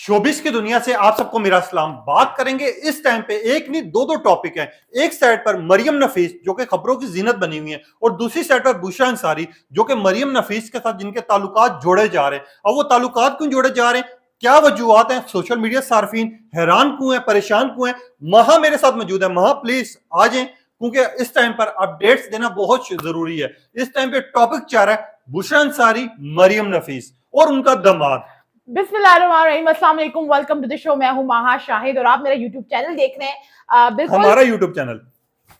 Showbiz की दुनिया से आप सबको मेरा सलाम। बात करेंगे इस टाइम पे एक नहीं दो दो टॉपिक हैं। एक साइड पर मरियम नफीस जो कि खबरों की जीनत बनी हुई है और दूसरी साइड पर बुशरा अंसारी जो कि मरियम नफीस के साथ जिनके ताल्लुकात जोड़े जा रहे हैं। अब वो ताल्लुकात क्यों जोड़े जा रहे हैं, क्या वजूहत हैं, सोशल मीडिया सार्फिन हैरान क्यों है, परेशान क्यों है। महा मेरे साथ मौजूद है। महा प्लीज आ जाए क्योंकि इस टाइम पर अपडेट्स देना बहुत जरूरी है। इस टाइम पे टॉपिक चल रहा है बुशरा अंसारी, मरियम नफीस और उनका दामाद। बिस्मिल्लाहिर्रहमानिर्रहीम, अस्सलाम वालेकुम, वेलकम टू द शो। मैं हूं माहा शाहिद और आप मेरा यूट्यूब चैनल देख रहे हैं। बिल्कुल हमारा यूट्यूब चैनल,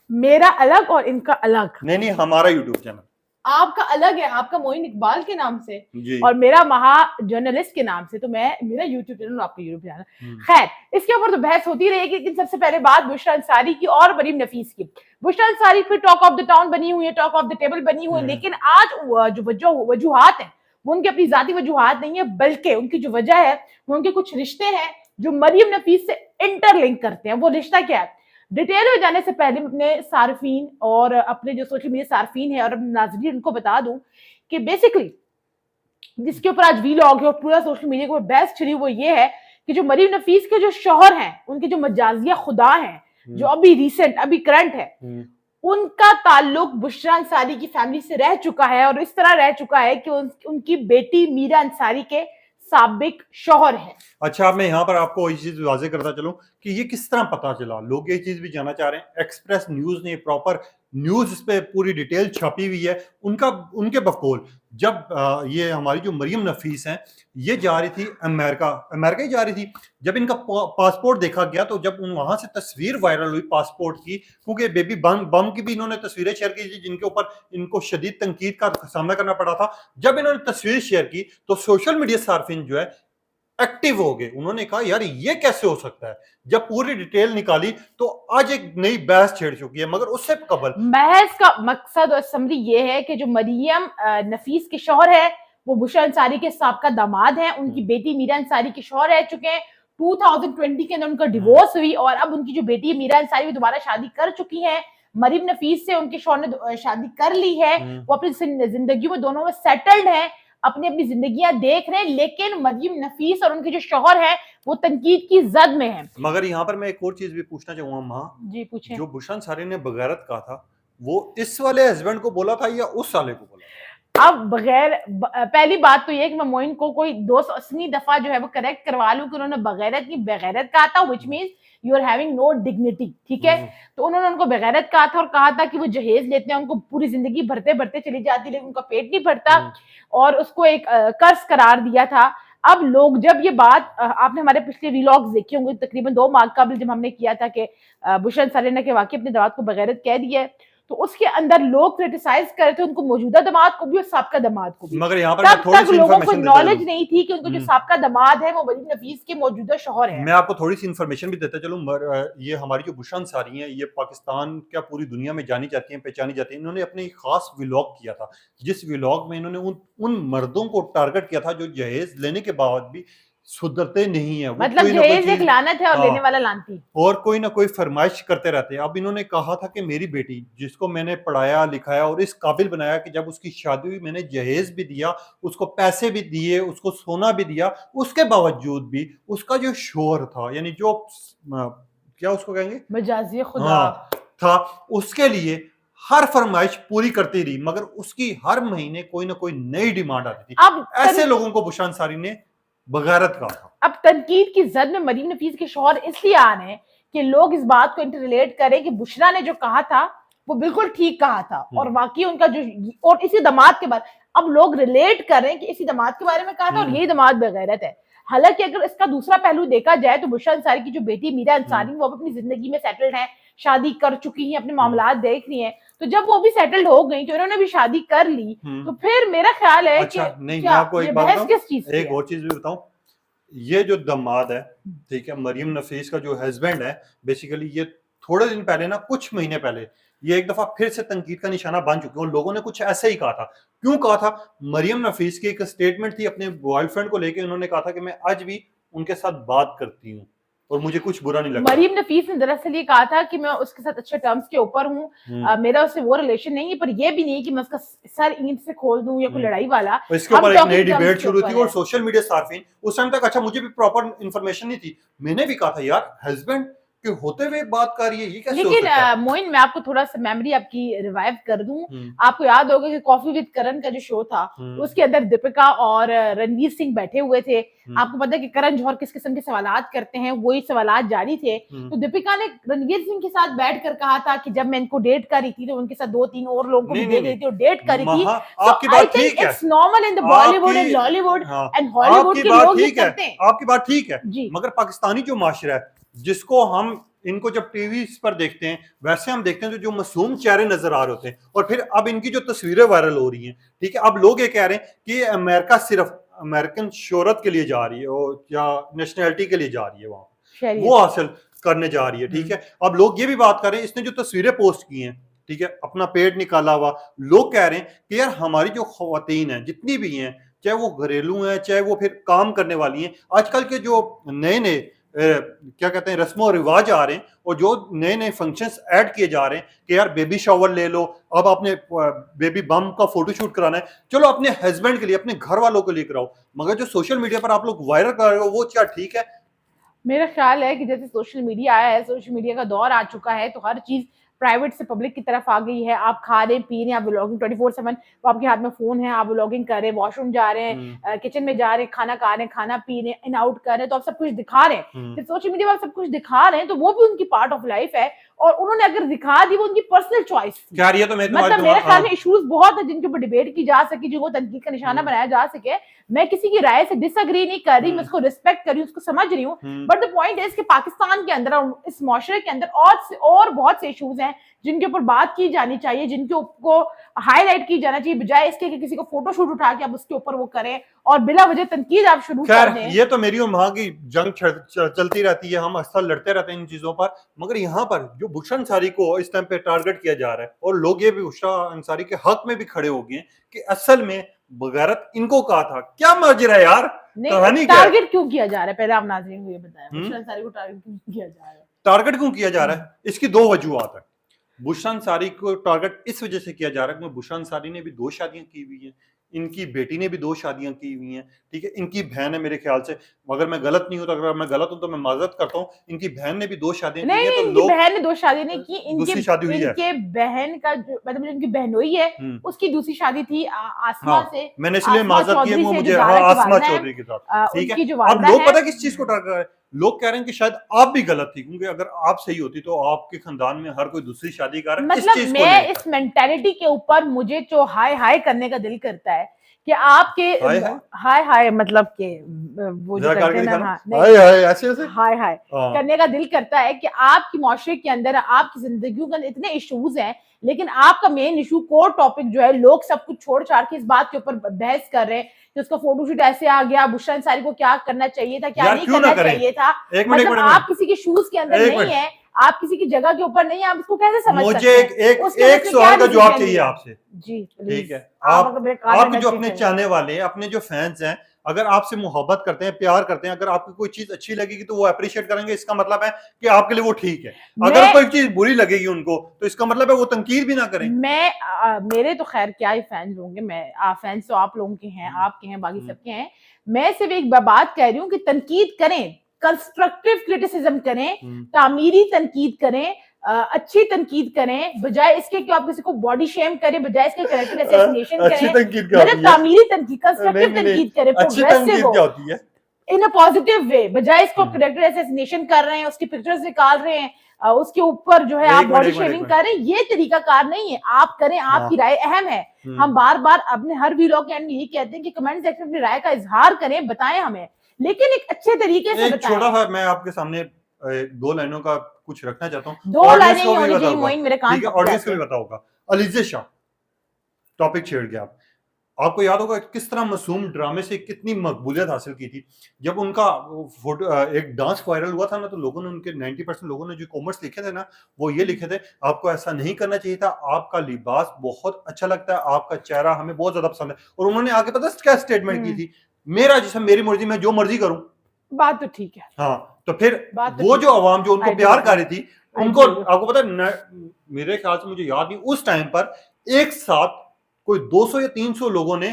मेरा अलग और इनका अलग। नहीं हमारा यूट्यूब चैनल। आपका अलग है, आपका मोइन इकबाल के नाम से जी। और मेरा महा जर्नलिस्ट के नाम से। तो मैं मेरा यूट्यूब चैनल और आपका यूट्यूब चैनल। खैर, इसके ऊपर तो बहस होती रहेगी, लेकिन सबसे पहले बात बुशरा अंसारी की और मरियम नफीस की। बुशरा अंसारी फिर टॉक ऑफ द टाउन बनी हुई है, टॉक ऑफ द टेबल बनी हुई है, लेकिन आज जो वजूहात है वो उनकी अपनी जाती वजूहात नहीं है, बल्कि उनकी जो वजह है वो उनके कुछ रिश्ते हैं जो मरियम नफीस से इंटरलिंक करते हैं। वो रिश्ता क्या है, डिटेल में जाने से पहले अपने सार्फिन और अपने जो सोशल मीडिया सार्फिन है और अपने नाज़रीन उनको बता दूं कि बेसिकली जिसके ऊपर आज वीलॉग है और पूरा सोशल मीडिया के ऊपर बहस छिड़ी वो ये है कि जो मरियम नफीस के जो शौहर हैं, उनके जो मजाजिया खुदा हैं, जो अभी रिसेंट अभी करंट है, उनका ताल्लुक बुशरा अंसारी की फैमिली से रह चुका है और इस तरह रह चुका है कि उनकी बेटी मीरा अंसारी के साबिक शौहर है। अच्छा, अब मैं यहाँ पर आपको ये चीज वाजे करता चलूं कि ये किस तरह पता चला। लोग ये चीज भी जानना चाह रहे हैं। एक्सप्रेस न्यूज ने प्रॉपर न्यूज इस पे पूरी डिटेल छपी हुई है। उनके बकौल जब ये हमारी जो मरियम नफीस हैं ये जा रही थी अमेरिका ही जा रही थी। जब इनका पासपोर्ट देखा गया तो जब वहां से तस्वीर वायरल हुई पासपोर्ट की, क्योंकि बेबी बम की भी इन्होंने तस्वीरें शेयर की थी जिनके ऊपर इनको शदीद तनकीद का सामना करना पड़ा था। जब इन्होंने तस्वीर शेयर की तो सोशल मीडिया सार्फिन जो है एक्टिव हो गए। उन्होंने कहा यार ये कैसे हो सकता है। जब पूरी डिटेल निकाली तो आज एक नई बहस छेड़ चुकी है। मगर उससे कबल बहस का मकसद और समरी ये है कि जो मरियम नफीस के शौहर है वो बुशरा अंसारी के साबका दामाद हैं। उनकी बेटी मीरा अंसारी के शौहर रह चुके हैं। 2020 के अंदर उनका डिवोर्स हुई और अब उनकी जो बेटी मीरा अंसारी वो दोबारा शादी कर चुकी है। मरियम नफीस से उनके शौहर ने शादी कर ली है। वो अपनी जिंदगी में दोनों में सेटल्ड है, अपनी अपनी जिंदगियां देख रहे हैं। लेकिन मरियम नफीस और उनके जो शौहर है वो तनकीद की जद में है। मगर यहाँ पर मैं एक और चीज भी पूछना चाहूंगा माँ जी पूछें। जो बुशरा अंसारी ने बगैरत कहा था वो इस वाले हस्बैंड को बोला था या उस साले को बोला था? अब पहली बात तो ये कि मैं मोइन को कोई 280 दफा जो है वो करेक्ट करवा लूं कि उन्होंने बगैरत की बगैरत कहा था, which means you are having no dignity. ठीक है, तो उन्होंने उनको बगैरत कहा था और कहा था कि वो जहेज लेते हैं, उनको पूरी जिंदगी भरते भरते चली जाती लेकिन उनका पेट नहीं भरता और उसको एक कर्ज करार दिया था। अब लोग जब ये बात आपने हमारे पिछले व्लॉग्स देखे होंगे तकरीबन 2 माह कबल जब हमने किया था कि बुशरा अंसारी ने के वाकई अपने दामाद को बगैरत कह दिया है, तो उसके अंदर लोग क्रिटिसाइज कर रहे थे उनको, मौजूदा दामाद को भी और साबका दामाद को भी। मगर यहाँ पर तब तक लोगों को इन्फॉर्मेशन नॉलेज नहीं थी कि उनको जो साबका दामाद है वो मरियम नफीस के मौजूदा शौहर है। मैं आपको थोड़ी सी इन्फॉर्मेशन भी देता चलूं। ये हमारी जो बुशरा अंसारी हैं ये पाकिस्तान क्या पूरी दुनिया में जानी जाती हैं, पहचानी जाती हैं। इन्होंने अपने खास व्लॉग किया था जिस व्लॉग में इन्होंने उन मर्दों को टारगेट किया था जो जहेज लेने के बाद भी सुधरते नहीं है। मतलब जहेज एक लानत है और लेने वाला लानती, और कोई ना कोई फरमाइश करते रहते हैं। अब इन्होंने कहा था कि मेरी बेटी जिसको मैंने पढ़ाया लिखाया और इस काबिल बनाया कि जब उसकी शादी हुई मैंने जहेज भी दिया, उसको पैसे भी दिए, उसको सोना भी दिया, उसके बावजूद भी उसका जो शोहर था यानी जो क्या उसको कहेंगे मजाजिया खुदा था, उसके लिए हर फरमाइश पूरी करती रही। मगर उसकी हर महीने कोई ना कोई नई डिमांड आती थी। अब ऐसे लोगों को बुशरा अंसारी ने बगारत कहा था। अब तनकीद की जद में मरियम नफीस के शौहर इसलिए आ रहे हैं कि लोग इस बात को इंटरलेट करें कि बुशरा ने जो कहा था वो बिल्कुल ठीक कहा था और वाकई उनका जो और इसी दामाद के बाद अब लोग रिलेट कर रहे हैं कि इसी दामाद के बारे में कहा था और यही दामाद बगैरत है। हालांकि अगर इसका दूसरा पहलू देखा जाए तो बुशरा अंसारी की जो बेटी मीरा अंसारी वो अपनी जिंदगी में सेटल्ड है, शादी कर चुकी है, अपने मामलात देख रही हैं। तो जब वो भी सेटल्ड हो गई तो इन्होंने भी शादी कर ली, तो फिर मेरा ख्याल है अच्छा, कि नहीं मैं आपको एक बात बहस किस चीज की एक और चीज भी बताऊं। ये जो दामाद है, ठीक है, मरियम नफीस का जो हस्बैंड है, बेसिकली ये थोड़े दिन पहले ना कुछ महीने पहले ये एक दफा फिर से तनकीद का निशाना बन चुके हैं और लोगों ने कुछ ऐसे ही कहा था। क्यों कहा था? मरियम नफीस की एक स्टेटमेंट थी अपने बॉयफ्रेंड को लेकर। उन्होंने कहा था कि मैं आज भी उनके साथ बात करती हूँ और मुझे कुछ बुरा नहीं लगता। मरीम नफीस ने दरअसल ये कहा था कि मैं उसके साथ अच्छे टर्म्स के ऊपर हूँ, मेरा उससे वो रिलेशन नहीं है, पर ये भी नहीं है कि मैं उसका सर ईंट से खोल दूं या कोई लड़ाई वाला। और इसके ऊपर एक नई डिबेट शुरू थी और सोशल मीडिया सार्फिन उस टाइम तक, अच्छा मुझे भी प्रॉपर इन्फॉर्मेशन नहीं थी, मैंने भी कहा था यार हस्बैंड के होते हुए बात कर रही है, ये कैसे हो लेकिन सकता है? मोइन मैं आपको थोड़ा सा मेमोरी आपकी रिवाइव कर दूं। आपको याद होगा कि कॉफी विद करण का जो शो था उसके अंदर दीपिका और रणवीर सिंह बैठे हुए थे। आपको पता है कि करण जौहर किस किस्म के सवालात करते हैं, वही सवालात जारी थे। तो दीपिका ने रणवीर सिंह के साथ बैठकर कहा था कि जब मैं इनको डेट कर रही थी तो उनके साथ 2-3 और लोगों को भी देख रही थी और डेट कर रही थी। आपकी बात ठीक है, it's normal in the Bollywood and Lollywood and Hollywood के लोग ये करते हैं। आपकी बात ठीक है, मगर पाकिस्तानी जो माशरा है जिसको हम इनको जब टीवी पर देखते हैं वैसे हम देखते हैं तो जो मासूम चेहरे नजर आ रहे होते हैं, और फिर अब इनकी जो तस्वीरें वायरल हो रही हैं, ठीक है, अब लोग ये कह रहे हैं कि अमेरिका सिर्फ अमेरिकन शोहरत के लिए जा रही है या नेशनैलिटी के लिए जा रही है, वहां वो हासिल करने जा रही है, ठीक है। अब लोग ये भी बात कर रहे हैं, इसने जो तस्वीरें पोस्ट की हैं, ठीक है, अपना पेट निकाला हुआ, लोग कह रहे हैं कि यार हमारी जो खवातीन हैं जितनी भी हैं, चाहे वो घरेलू हैं चाहे वो फिर काम करने वाली हैं, आजकल के जो नए नए क्या कहते हैं रस्मों और रिवाज आ रहे हैं और जो नए नए फंक्शंस ऐड किए जा रहे हैं कि यार बेबी शावर ले लो, अब आपने बेबी बम का फोटोशूट कराना है, चलो अपने हस्बैंड के लिए अपने घर वालों के लिए कराओ, मगर जो सोशल मीडिया पर आप लोग वायरल कर रहे हो वो क्या ठीक है? मेरा ख्याल है कि जैसे सोशल मीडिया आया है, सोशल मीडिया का दौर आ चुका है, तो हर चीज प्राइवेट से पब्लिक की तरफ आ गई है। आप खा रहे पी रहे हैं, आप व्लॉगिंग 24/7, तो आपके हाथ में फोन है, आप व्लॉगिंग कर रहे हैं, वॉशरूम जा रहे हैं, किचन में जा रहे हैं, खाना खा रहे हैं, खाना पी रहे हैं, इन आउट कर रहे हैं, तो आप सब कुछ दिखा रहे हैं। जब सोशल मीडिया पर आप सब कुछ दिखा रहे हैं तो वो भी उनकी पार्ट ऑफ लाइफ है, और उन्होंने अगर दिखा दी वो उनकी पर्सनल चॉइस थी। तो मतलब मेरे ख्याल में इश्यूज बहुत है जिनके ऊपर डिबेट की जा सके, जिनको तनकीद का निशाना बनाया जा सके। मैं किसी की राय से डिसएग्री नहीं कर रही, मैं उसको रिस्पेक्ट कर रही हूँ, उसको समझ रही हूँ, बट द पॉइंट इज कि पाकिस्तान के अंदर इस मुआशरे के अंदर और बहुत से इश्यूज हैं जिनके ऊपर बात की जानी चाहिए, जिनके ऊपर हाईलाइट की जाना चाहिए, बजाय इसके कि किसी को फोटो शूट उठा के आप उसके ऊपर वो करें और बिला वजह तनकीद आप शुरू कर दें। ये तो मेरी और वहां की जंग चलती रहती है, हम अक्सर लड़ते रहते हैं इन चीजों पर, मगर यहाँ पर जो बुशरा अंसारी को इस टाइम पे टारगेट किया जा रहा है और लोग ये भी बुशरा अंसारी के हक में भी खड़े हो गए कि असल में बगैरत इनको कहा था, क्या माजरा है यार? नहीं, टारगेट क्यों किया जा रहा है, पहले आप नाज़रीन को ये बताएं, बुशरा अंसारी को टारगेट क्यों किया जा रहा है? टारगेट क्यों किया जा रहा है? इसकी दो वजूहत है। बुशरा अंसारी को टारगेट इस वजह से किया जा रहा है कि बुशरा अंसारी ने भी 2 शादियां की हुई हैं, इनकी बेटी ने भी 2 शादियां की हुई हैं, ठीक है, इनकी बहन है मेरे ख्याल से, अगर मैं गलत नहीं हूं तो, अगर मैं गलत हूं तो मैं माजरत करता हूं, इनकी बहन ने भी 2 शादियां की हैं, तो लोग बहन ने 2 शादी नहीं की, दूसरी शादी हुई है, इनके बहन का जो मतलब इनकी बहनोई है उसकी दूसरी शादी थी आसमा से। मैंने इसलिए माजरत की वो मुझे आसमा चौधरी के साथ, ठीक है। अब लोग पता किस चीज को टारगेट कर रहे हैं, लोग कह रहे हैं कि शायद आप भी गलत थी, क्योंकि अगर आप सही होती तो आपके खानदान में हर कोई दूसरी शादी कर रहा है। मतलब मैं इस मेंटालिटी के ऊपर मुझे जो हाय हाय करने का दिल करता है कि आपके हाय हाय मतलब के वो जो करते हैं ना, हाय हाय ऐसे हाय हाय करने का दिल करता है कि आपकी मुआशरे के अंदर आपकी जिंदगी के अंदर इतने इश्यूज हैं, लेकिन आपका मेन इशू कोर टॉपिक जो है, लोग सब कुछ छोड़ छाड़ के इस बात के ऊपर बहस कर रहे हैं कि उसका फोटोशूट ऐसे आ गया, बुशरा अंसारी को क्या करना चाहिए था, क्या नहीं करना चाहिए था। मतलब आप किसी के शूज के अंदर नहीं है, आप किसी की जगह के ऊपर नहीं है, आप इसको कैसे समझ सकते हैं? मुझे एक सवाल का जवाब चाहिए आपसे जी, ठीक है। आप जो अपने चाहने वाले, अपने जो फैंस हैं, अगर आपसे मोहब्बत करते हैं, प्यार करते हैं, अगर आपको कोई चीज अच्छी लगेगी तो वो अप्रिशिएट करेंगे, इसका मतलब है कि आपके लिए वो ठीक है। अगर कोई चीज बुरी लगेगी उनको तो इसका मतलब है वो तनकीद भी ना करें। मेरे तो खैर क्या ही फैंस होंगे, फैंस तो आप लोगों के हैं, आपके हैं, बाकी सबके हैं। मैं सिर्फ एक बात कह रही हूँ कि तनकीद करें, कंस्ट्रक्टिव क्रिटिसिज्म करें, तामीरी तनकीद करें, अच्छी तनकीद करें, बजाय इसके कि आप किसी को बॉडी शेम करें, बजाय इसके कैरेक्टर असैसिनेशन करें। तामीरी तनकीद, कंस्ट्रक्टिव तनकीद करें, progressive in a positive way, बजाय इसको कैरेक्टर असैसिनेशन कर रहे हैं, उसकी पिक्चर्स निकाल रहे हैं, उसके ऊपर जो है आप बॉडी शेमिंग कर रहे हैं। ये तरीका कार नहीं है, आप करें, आपकी राय अहम है। हम बार बार अपने हर वीडियो के एंड यही कहते हैं कि कमेंट सेक्शन में राय का इजहार करें, बताएं हमें, लेकिन एक अच्छे तरीके से बताएं। छोटा सा मैं आपके सामने 2 लाइनों का कुछ रखना चाहता हूँ, 2 लाइनें होनी चाहिए, मोइन मेरे कान, ठीक है, ऑडियंस को भी पता होगा। अलीज़ा शाह टॉपिक छेड़ गया, आपको याद होगा किस तरह मासूम ड्रामे से कितनी मकबूलियत हासिल की थी। जब उनका फोटो एक डांस वायरल हुआ था ना, तो लोगों ने उनके 90% लोगों ने जो कमेंट्स लिखे थे ना, वो ये लिखे थे, आपको ऐसा नहीं करना चाहिए था, आपका लिबास बहुत अच्छा लगता है, आपका चेहरा हमें बहुत ज्यादा पसंद है। और उन्होंने आगे पता क्या स्टेटमेंट की थी, मेरा जिसम मेरी मर्जी, मैं जो मर्जी करूं, बात तो ठीक है। हाँ, तो फिर बात तो वो ठीक जो अवाम जो उनको I प्यार agree. कर रही थी, I उनको agree. आपको पता है मेरे ख्याल से, मुझे याद नहीं, उस टाइम पर एक साथ कोई 200 या 300 लोगों ने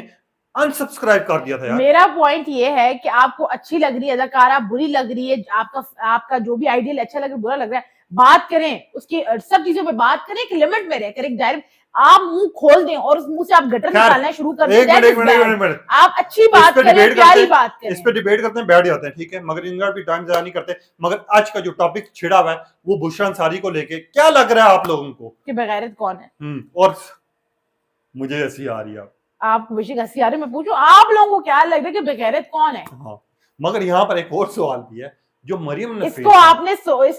अनसब्सक्राइब कर दिया था यार। मेरा पॉइंट ये है कि आपको अच्छी लग रही है अदाकारा, बुरी लग रही है, आपका जो भी आइडियल अच्छा लग रहा है, बुरा लग रहा है, बात करें उसकी, सब चीजों पे बात करें, एक लिमिट में रहकर, एक डायरेक्ट आप मुंह खोल दें और उस मुंह से आप गटर खैर, निकालना शुरू कर दें, एक मिनट that is एक मिनट एक bad. मिनट, एक मिनट। आप अच्छी इस बात पे करें, डिबेट प्यारी करते बात हैं, इस करें। पे डिबेट करते हैं, बैठ जाते हैं, ठीक है, मगर इनका भी टाइम ज़ाया नहीं करते। मगर आज का जो टॉपिक छिड़ा हुआ है वो बुशरा अंसारी को लेके, क्या लग रहा है आप लोगों को कि बगैरत कौन है? और मुझे ऐसी आ रही है आप। आपको बेशक हंसी आ रही है, मैं पूछूं आप लोगों को क्या लग रहा है कि बगैरत कौन है? हाँ, मगर यहाँ पर एक और सवाल भी है जो मरियम ने इसको आपने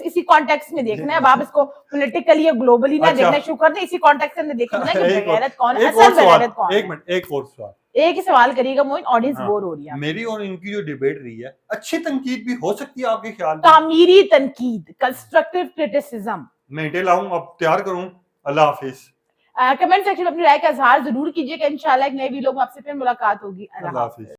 इसी कॉन्टेक्स्ट में देखना है, अब आप इसको पॉलिटिकली या ग्लोबली ना अच्छा। देखना शुरू कर दें, इसी कॉन्टेक्स्ट में देखना है कि एक और- बगैरत कौन है, एक और असल सवाल, बगैरत कौन एक है। मिनट, एक और सवाल। एक ही सवाल करिएगा मोइन, ऑडियंस हाँ, बोर हो रही है। मेरी और इनकी जो डिबेट रही है, अच्छी तनकीद भी हो सकती है आपके ख्याल में? तामीरी तनकीद, कंस्ट्रक्टिव क्रिटिसिज्म। मैं इंटेल आऊं, अब तैयार करूं। अल्लाह हाफिज। कमेंट सेक्शन में अपनी राय का इजहार जरूर कीजिएगा। इंशाल्लाह एक नए वीडियो में आपसे फिर मुलाकात होगी। अल्लाह अल्लाह हाफिज। हाफिज।